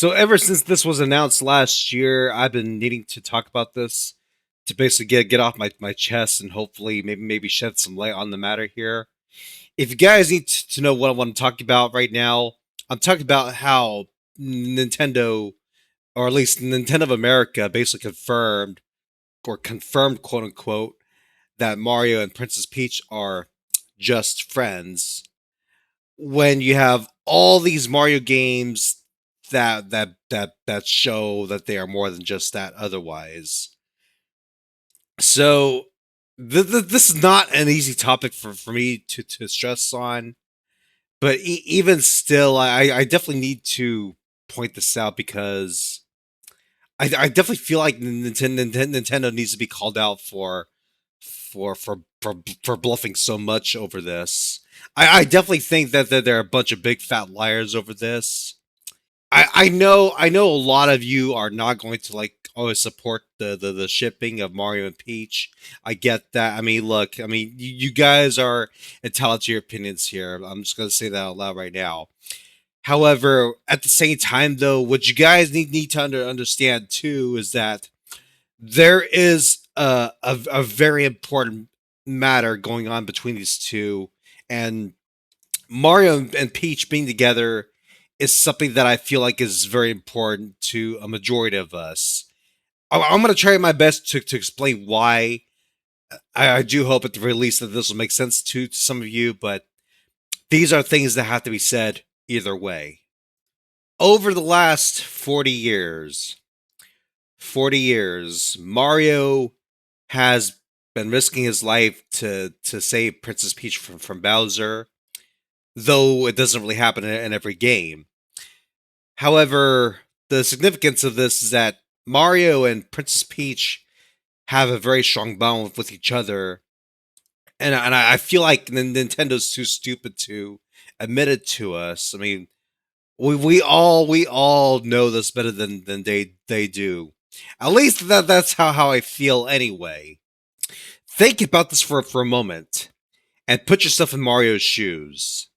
So ever since this was announced last year, I've been needing to talk about this to basically get off my chest and hopefully maybe shed some light on the matter here. If you guys need to know what I'm talking about right now, I'm talking about how Nintendo, or at least Nintendo of America, basically confirmed quote unquote that Mario and Princess Peach are just friends when you have all these Mario games that show that they are more than just that otherwise. So this is not an easy topic for me to stress on, but even still, I definitely need to point this out because I definitely feel like Nintendo needs to be called out for bluffing so much over this. I definitely think that there are a bunch of big fat liars over this. I know a lot of you are not going to like always support the shipping of Mario and Peach. I get that. I mean, look, I mean, you guys are entitled to your opinions here. I'm just gonna say that out loud right now. However, at the same time, though, what you guys need to understand too is that there is a very important matter going on between these two, and Mario and Peach being together is something that I feel like is very important to a majority of us. I'm going to try my best to explain why. I do hope at the very least that this will make sense to some of you, but these are things that have to be said either way. Over the last 40 years, Mario has been risking his life to save Princess Peach from Bowser, though it doesn't really happen in every game. However, the significance of this is that Mario and Princess Peach have a very strong bond with each other, and I feel like Nintendo's too stupid to admit it to us. I mean, we all know this better than they do. At least that's how I feel anyway. Think about this for a moment and put yourself in Mario's shoes.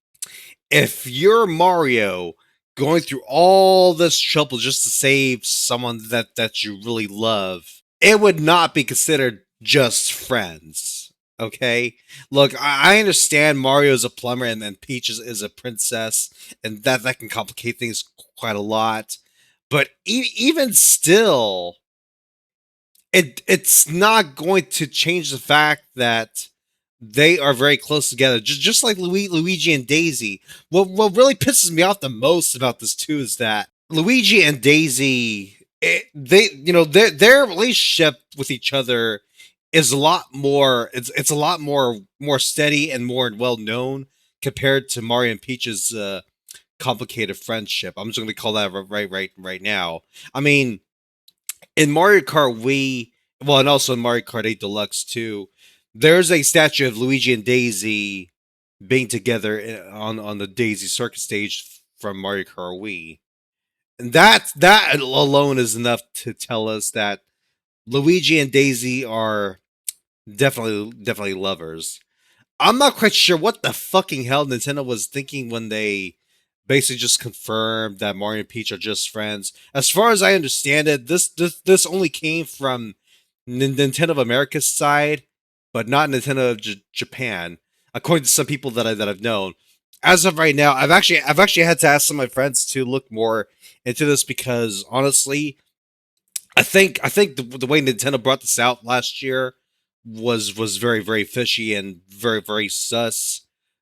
If you're Mario going through all this trouble just to save someone that you really love, it would not be considered just friends. Okay, look, I understand Mario is a plumber and then Peach is a princess, and that can complicate things quite a lot. But even still, it's not going to change the fact that they are very close together, just like Luigi and Daisy. What really pisses me off the most about this too is that Luigi and Daisy, they their relationship with each other is a lot more. It's a lot more steady and more well known compared to Mario and Peach's complicated friendship. I'm just going to call that right now. I mean, in Mario Kart Wii, well, and also in Mario Kart 8 Deluxe too, there's a statue of Luigi and Daisy being together on the Daisy Circuit stage from Mario Kart Wii, and that alone is enough to tell us that Luigi and Daisy are definitely lovers. I'm not quite sure what the fucking hell Nintendo was thinking when they basically just confirmed that Mario and Peach are just friends. As far as I understand it, this only came from Nintendo of America's side, but not Nintendo of Japan, according to some people that I've known. As of right now, I've actually had to ask some of my friends to look more into this because honestly, I think the way Nintendo brought this out last year was very fishy and very sus.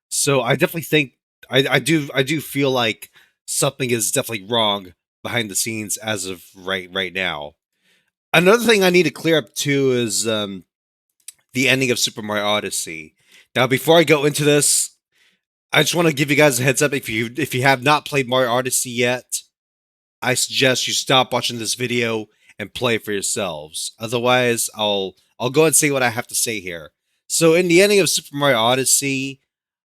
So I definitely think I do feel like something is definitely wrong behind the scenes as of right now. Another thing I need to clear up too is the ending of Super Mario Odyssey. Now, before I go into this, I just want to give you guys a heads up. If you have not played Mario Odyssey yet, I suggest you stop watching this video and play for yourselves. Otherwise, I'll go and say what I have to say here. So, in the ending of Super Mario Odyssey,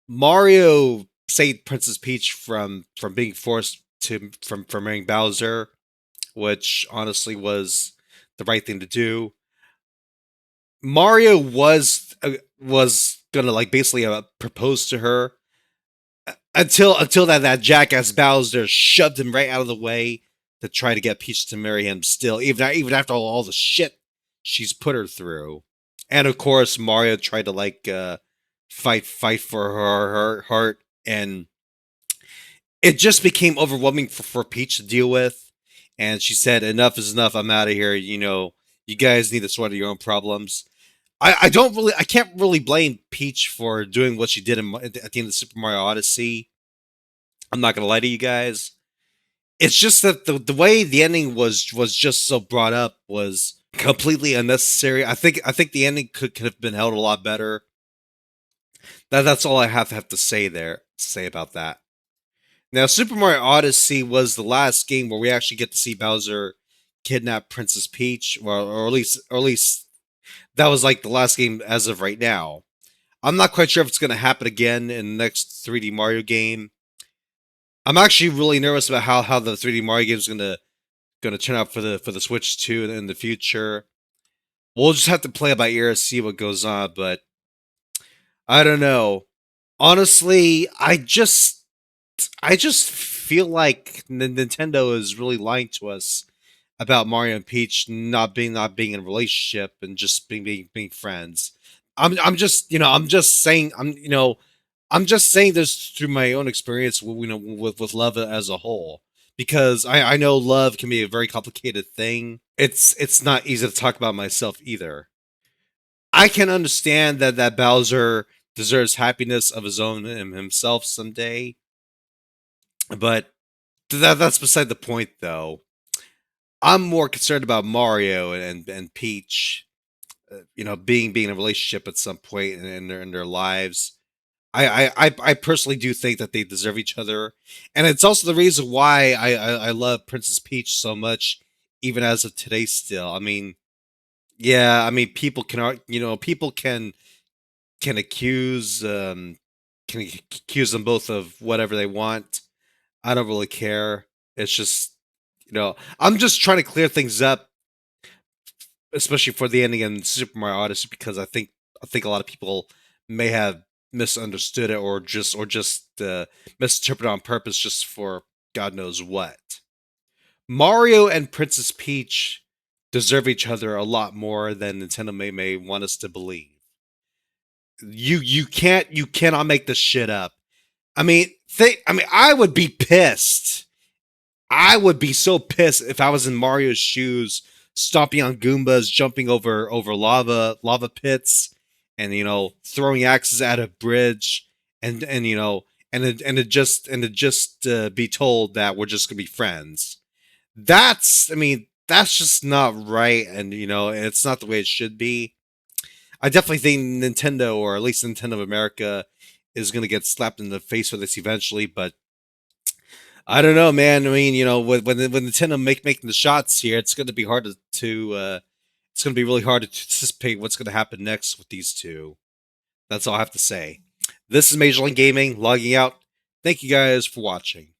Mario saved Princess Peach from being forced to from marrying Bowser, which honestly was the right thing to do. Mario was gonna like basically propose to her until that jackass Bowser shoved him right out of the way to try to get Peach to marry him still, even after all the shit she's put her through. And of course, Mario tried to like fight for her heart, and it just became overwhelming for Peach to deal with. And she said, "Enough is enough. I'm out of here. You guys need to sort out your own problems." I can't really blame Peach for doing what she did at the end of Super Mario Odyssey. I'm not gonna lie to you guys. It's just that the way the ending was just so brought up was completely unnecessary. I think the ending could have been held a lot better. That's all I have to say about that. Now, Super Mario Odyssey was the last game where we actually get to see Bowser kidnap Princess Peach, or at least that was like the last game as of right now. I'm not quite sure if it's going to happen again in the next 3D Mario game. I'm actually really nervous about how the 3D Mario game is gonna turn out for the Switch 2 in the future. We'll just have to play it by ear and see what goes on, but I don't know. Honestly, I just feel like Nintendo is really lying to us about Mario and Peach not being in a relationship and just being friends. I'm just saying I'm just saying this through my own experience with love as a whole, because I know love can be a very complicated thing. It's not easy to talk about myself either. I can understand that Bowser deserves happiness of his own himself someday, but that's beside the point though. I'm more concerned about Mario and Peach, being in a relationship at some point in their lives. I personally do think that they deserve each other, and it's also the reason why I love Princess Peach so much, even as of today. Still, I mean, yeah, I mean, people can accuse them both of whatever they want. I don't really care. It's just, I'm just trying to clear things up, especially for the ending in Super Mario Odyssey, because I think a lot of people may have misunderstood it, or just misinterpreted on purpose, just for God knows what. Mario and Princess Peach deserve each other a lot more than Nintendo may want us to believe. You cannot make this shit up. I would be pissed. I would be so pissed if I was in Mario's shoes, stomping on Goombas, jumping over lava pits, and throwing axes at a bridge, and it just be told that we're just gonna be friends. That's just not right, and it's not the way it should be. I definitely think Nintendo, or at least Nintendo of America, is gonna get slapped in the face for this eventually, but I don't know, man. I mean, when Nintendo making the shots here, it's going to be hard it's going to be really hard to anticipate what's going to happen next with these two. That's all I have to say. This is Major League Gaming logging out. Thank you guys for watching.